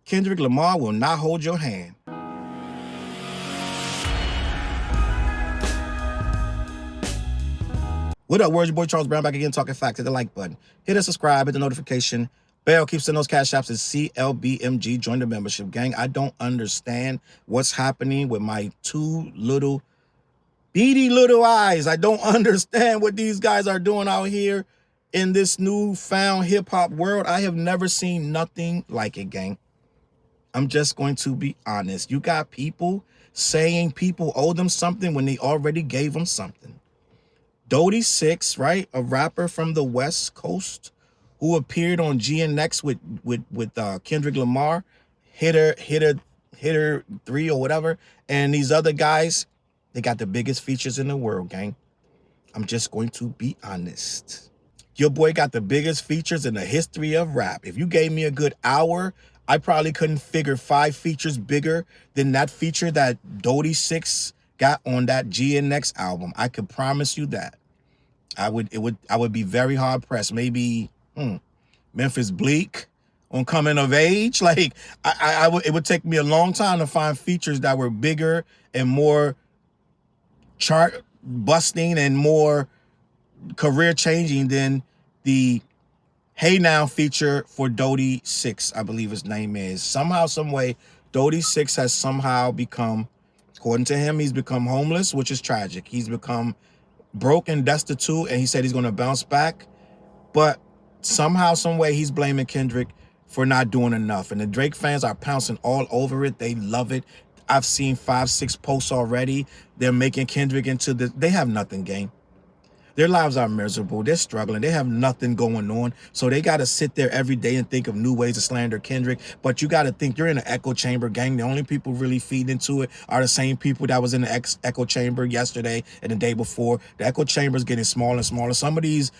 Kendrick Lamar will not hold your hand. What up, words? Your boy Charles Brown back again, talking facts. Hit the like button. Hit the subscribe, hit the notification bell. Keep sending those cash apps at CLBMG. Join the membership gang. I don't understand what's happening with my two little beady little eyes. I don't understand what these guys are doing out here in this newfound hip-hop world. I have never seen nothing like it, gang. I'm just going to be honest. You got people saying people owe them something when they already gave them something. Dody6, right? A rapper from the West Coast who appeared on GNX with Kendrick Lamar, Hitter 3 or whatever. And these other guys, they got the biggest features in the world, gang. I'm just going to be honest. Your boy got the biggest features in the history of rap. If you gave me a good hour, I probably couldn't figure 5 features bigger than that feature that Dody6 got on that GNX album. I could promise you that. I would be very hard pressed. Maybe Memphis Bleak on Coming of Age. Like it would take me a long time to find features that were bigger and more chart busting and more career changing than the Hey Now feature for Dody6, I believe his name is. Somehow, some way, Dody6 has somehow become, according to him, he's become homeless, which is tragic. He's become broke and destitute, and he said he's going to bounce back. But somehow, some way, he's blaming Kendrick for not doing enough. And the Drake fans are pouncing all over it. They love it. I've seen 5-6 posts already. They're making Kendrick into the... They have nothing, gang. Their lives are miserable. They're struggling. They have nothing going on. So they got to sit there every day and think of new ways to slander Kendrick. But you got to think you're in an echo chamber, gang. The only people really feeding into it are the same people that was in the echo chamber yesterday and the day before. The echo chamber is getting smaller and smaller. Some of these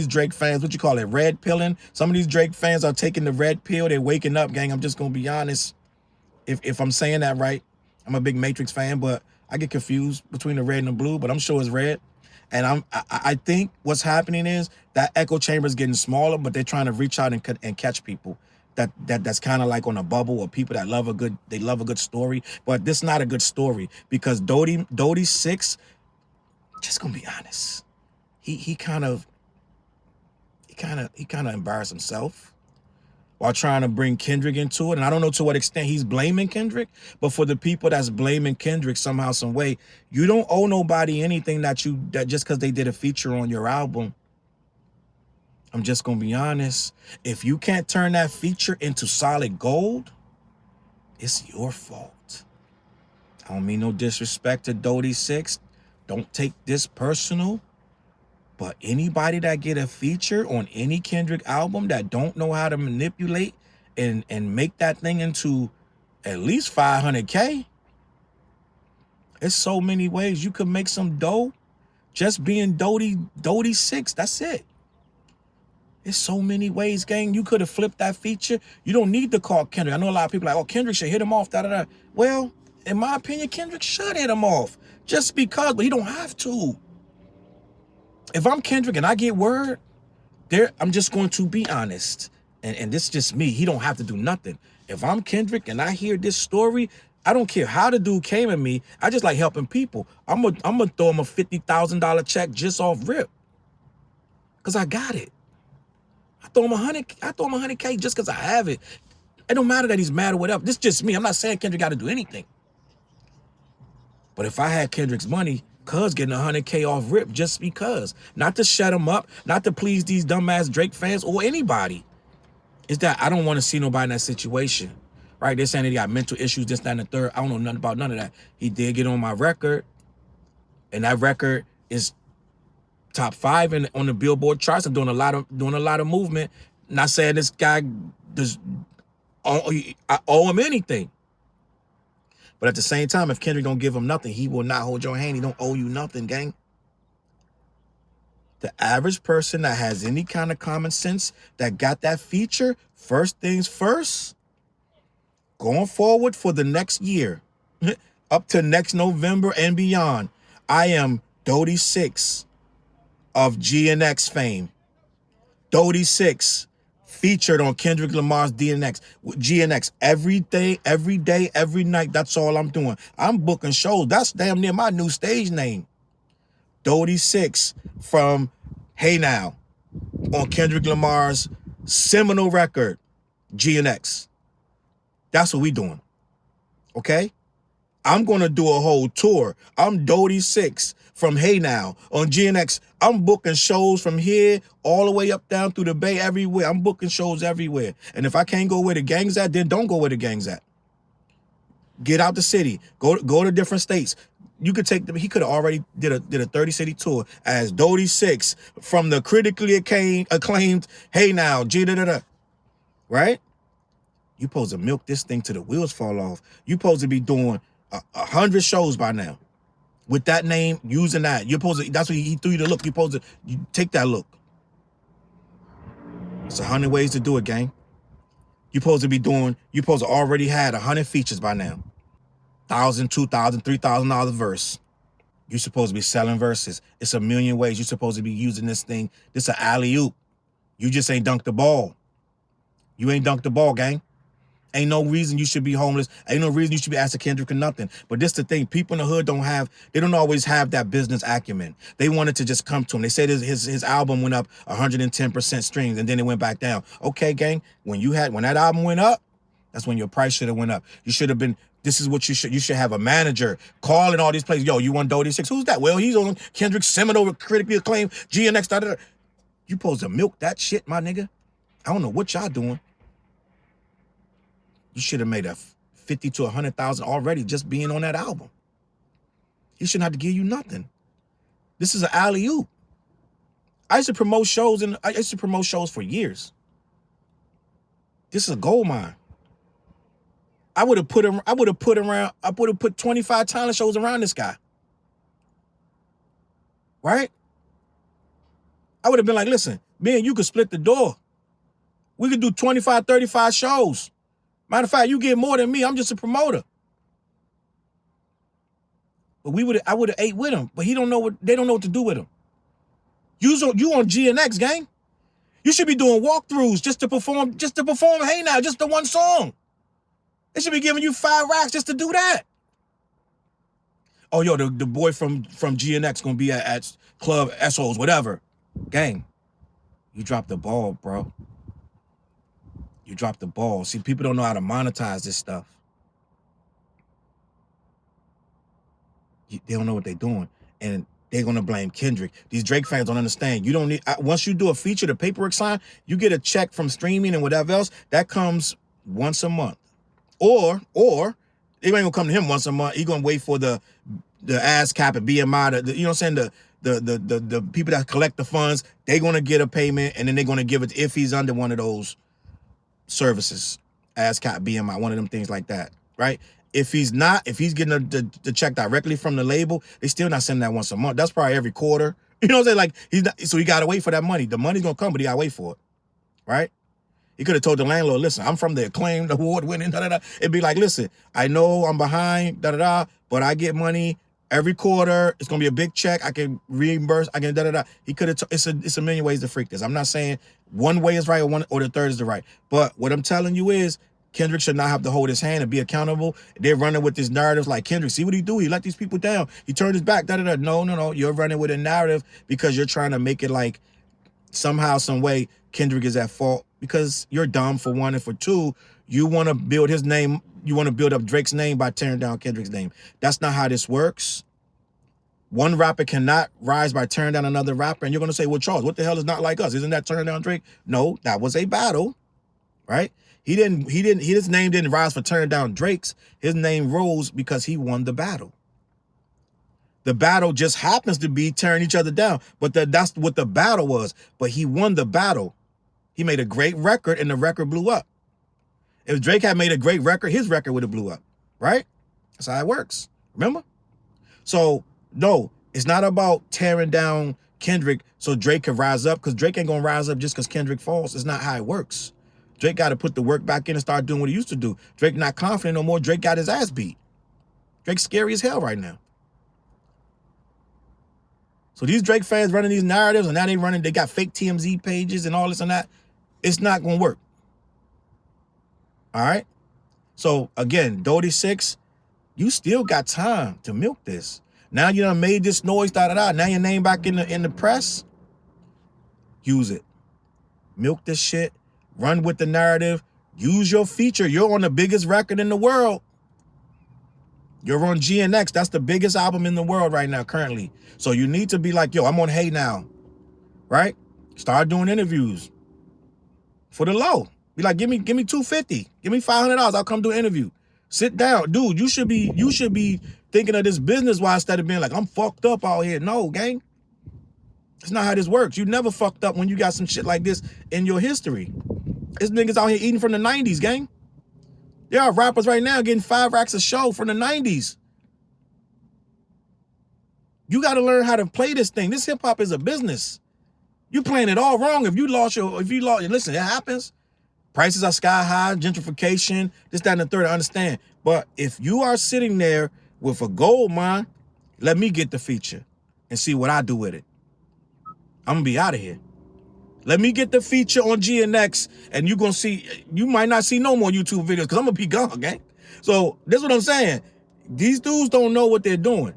Drake fans, what you call it, red pilling? Some of these Drake fans are taking the red pill. They're waking up, gang. I'm just going to be honest. If I'm saying that right, I'm a big Matrix fan, but I get confused between the red and the blue, but I'm sure it's red. And I think what's happening is that echo chamber is getting smaller, but they're trying to reach out and catch people that's kind of like on a bubble, or people that love a good story. But this is not a good story, because Dody6, just gonna be honest, he kind of embarrassed himself while trying to bring Kendrick into it. And I don't know to what extent he's blaming Kendrick, but for the people that's blaming Kendrick somehow, some way, you don't owe nobody anything that just because they did a feature on your album. I'm just going to be honest. If you can't turn that feature into solid gold, it's your fault. I don't mean no disrespect to Dody6. Don't take this personal. But anybody that get a feature on any Kendrick album that don't know how to manipulate and make that thing into at least 500K, there's so many ways you could make some dough just being Dody6. That's it. There's so many ways, gang. You could have flipped that feature. You don't need to call Kendrick. I know a lot of people are like, oh, Kendrick should hit him off, da-da-da. Well, in my opinion, Kendrick should hit him off just because, but he don't have to. If I'm Kendrick and I get word, I'm just going to be honest. And this is just me. He don't have to do nothing. If I'm Kendrick and I hear this story, I don't care how the dude came at me. I just like helping people. I'm gonna throw him a $50,000 check just off rip. Because I got it. I throw him $100K just because I have it. It don't matter that he's mad or whatever. This is just me. I'm not saying Kendrick got to do anything. But if I had Kendrick's money, cuz getting $100K off rip just because. Not to shut him up, not to please these dumbass Drake fans or anybody. It's that I don't want to see nobody in that situation. Right? They're saying he got mental issues, this, that, and the third. I don't know nothing about none of that. He did get on my record, and that record is top 5 on the Billboard charts. I'm doing a lot of movement. Not saying this guy I owe him anything. But at the same time, if Kendrick don't give him nothing, he will not hold your hand. He don't owe you nothing, gang. The average person that has any kind of common sense that got that feature, first things first, going forward for the next year, up to next November and beyond, I am Dody6 of GNX fame. Dody6 featured on Kendrick Lamar's GNX every day, every night. That's all I'm doing. I'm booking shows. That's damn near my new stage name. Dody6 from Hey Now on Kendrick Lamar's seminal record, GNX. That's what we doing. Okay? I'm going to do a whole tour. I'm Dody6 from Hey Now on GNX. I'm booking shows from here all the way up down through the Bay, everywhere. I'm booking shows everywhere. And if I can't go where the gang's at, then don't go where the gang's at. Get out the city. Go to different states. You could take them. He could have already did a 30-city tour as Dody6 from the critically acclaimed Hey Now, right? You supposed to milk this thing till the wheels fall off. You supposed to be doing 100 shows by now with that name, using that. You're supposed to, that's what he threw you the look. You're supposed to take that look. It's 100 ways to do it, gang. You're supposed to already had 100 features by now. $1,000, $2,000, $3,000 verse. You're supposed to be selling verses. It's a million ways. You're supposed to be using this thing. This an alley-oop. You just ain't dunked the ball. You ain't dunked the ball, gang. Ain't no reason you should be homeless. Ain't no reason you should be asking Kendrick or nothing. But this the thing. People in the hood they don't always have that business acumen. They wanted to just come to him. They said his album went up 110% streams and then it went back down. Okay, gang. When that album went up, that's when your price should have went up. You should have been, this is what you should have a manager calling all these places. Yo, you want Dody6? Who's that? Well, he's on Kendrick's seminal critically acclaimed GNX. You supposed to milk that shit, my nigga. I don't know what y'all doing. You should have made a 50 to 100,000 already just being on that album. He shouldn't have to give you nothing. This is an alley-oop. I used to promote shows for years. This is a gold mine. I would have put 25 talent shows around this guy. Right? I would have been like, listen, me and you could split the door. We could do 25, 35 shows. Matter of fact, you get more than me. I'm just a promoter. But I would have ate with him. But they don't know what to do with him. You on GNX, gang. You should be doing walkthroughs just to perform Hey Now, just the one song. They should be giving you 5 racks just to do that. Oh, yo, the boy from GNX gonna be at Club SOs, whatever. Gang, you dropped the ball, bro. You dropped the ball. See, people don't know how to monetize this stuff. They don't know what they're doing. And they're going to blame Kendrick. These Drake fans don't understand. You don't need, once you do a feature, the paperwork sign, you get a check from streaming and whatever else. That comes once a month. Or it ain't going to come to him once a month. He's going to wait for the ASCAP and BMI, you know what I'm saying? The people that collect the funds, they're going to get a payment and then they're going to give it if he's under one of those services, ASCAP, BMI, one of them things like that, right? If he's getting the check directly from the label, they still not sending that once a month. That's probably every quarter. You know what I'm saying? Like, so he got to wait for that money. The money's going to come, but he got to wait for it, right? He could have told the landlord, listen, I'm from the acclaimed, award-winning, da-da-da. It'd be like, listen, I know I'm behind, da-da-da, but I get money every quarter. It's going to be a big check. I can reimburse. I can da-da-da. He could have, it's a million ways to freak this. I'm not saying one way is right or the third is the right. But what I'm telling you is Kendrick should not have to hold his hand and be accountable. They're running with this narrative like, Kendrick, see what he do? He let these people down. He turned his back, da-da-da. No. You're running with a narrative because you're trying to make it like somehow, some way, Kendrick is at fault because you're dumb, for one, and for two, you want to build his name, you want to build up Drake's name by tearing down Kendrick's name. That's not how this works. One rapper cannot rise by tearing down another rapper. And you're going to say, well, Challz, what the hell is not like us? Isn't that tearing down Drake? No, that was a battle, right? His name didn't rise for tearing down Drake's. His name rose because he won the battle. The battle just happens to be tearing each other down, but that's what the battle was. But he won the battle. He made a great record and the record blew up. If Drake had made a great record, his record would have blew up, right? That's how it works, remember? So, no, it's not about tearing down Kendrick so Drake can rise up, because Drake ain't going to rise up just because Kendrick falls. It's not how it works. Drake got to put the work back in and start doing what he used to do. Drake not confident no more. Drake got his ass beat. Drake's scary as hell right now. So these Drake fans running these narratives, and now they got fake TMZ pages and all this and that. it's not gonna work. All right. So again, Dody6, you still got time to milk this. Now you done made this noise, da-da-da. Now your name back in the press. Use it. Milk this shit. Run with the narrative. Use your feature. You're on the biggest record in the world. You're on GNX. That's the biggest album in the world right now, currently. So you need to be like, yo, I'm on Hey Now. Right? Start doing interviews. For the low. Be like, give me $250. Give me $500. I'll come do an interview. Sit down. Dude, you should be thinking of this business-wise instead of being like, I'm fucked up out here. No, gang. That's not how this works. You never fucked up when you got some shit like this in your history. This niggas out here eating from the 90s, gang. There are rappers right now getting 5 racks a show from the 90s. You got to learn how to play this thing. This hip-hop is a business. You playing it all wrong. If you lost, listen, it happens. Prices are sky high, gentrification, this, that, and the third, I understand. But if you are sitting there with a gold mine, let me get the feature and see what I do with it. I'm gonna be out of here. Let me get the feature on GNX, and you're gonna see, you might not see no more YouTube videos because I'm gonna be gone, gang. So this is what I'm saying. These dudes don't know what they're doing.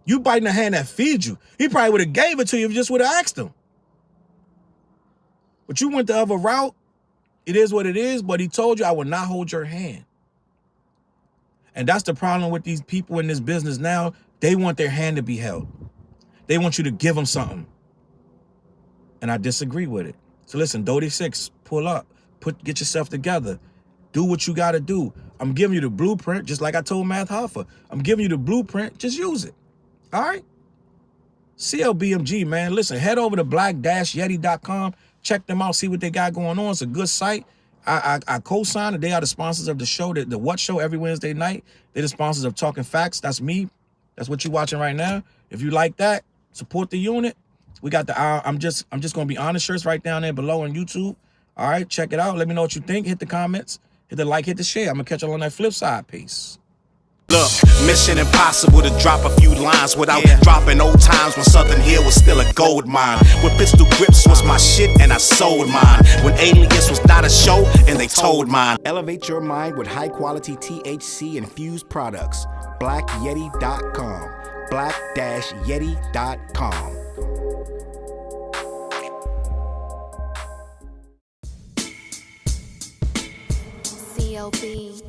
You biting the hand that feeds you. He probably would have gave it to you if you just would have asked him. But you went the other route. It is what it is, but he told you, I will not hold your hand. And that's the problem with these people in this business now. They want their hand to be held. They want you to give them something. And I disagree with it. So listen, Dody6, pull up. Get yourself together. Do what you got to do. I'm giving you the blueprint, just like I told Math Hoffa. I'm giving you the blueprint. Just use it. All right? CLBMG, man. Listen, head over to black-yeti.com. Check them out, see what they got going on. It's a good site. I co-sign it. They are the sponsors of the show, the What Show every Wednesday night. They're the sponsors of Talking Facts. That's me. That's what you're watching right now. If you like that, support the unit. We got the I'm just gonna be honest shirts right down there below on YouTube. All right, check it out. Let me know what you think. Hit the comments, hit the like, hit the share. I'm gonna catch you on that flip side. Peace. Look, mission impossible to drop a few lines without dropping old times when Southern Hill was still a gold mine. When pistol grips was my shit and I sold mine. When Alias was not a show and they told mine. Elevate your mind with high quality THC infused products. BlackYeti.com. Black-Yeti.com. CLB.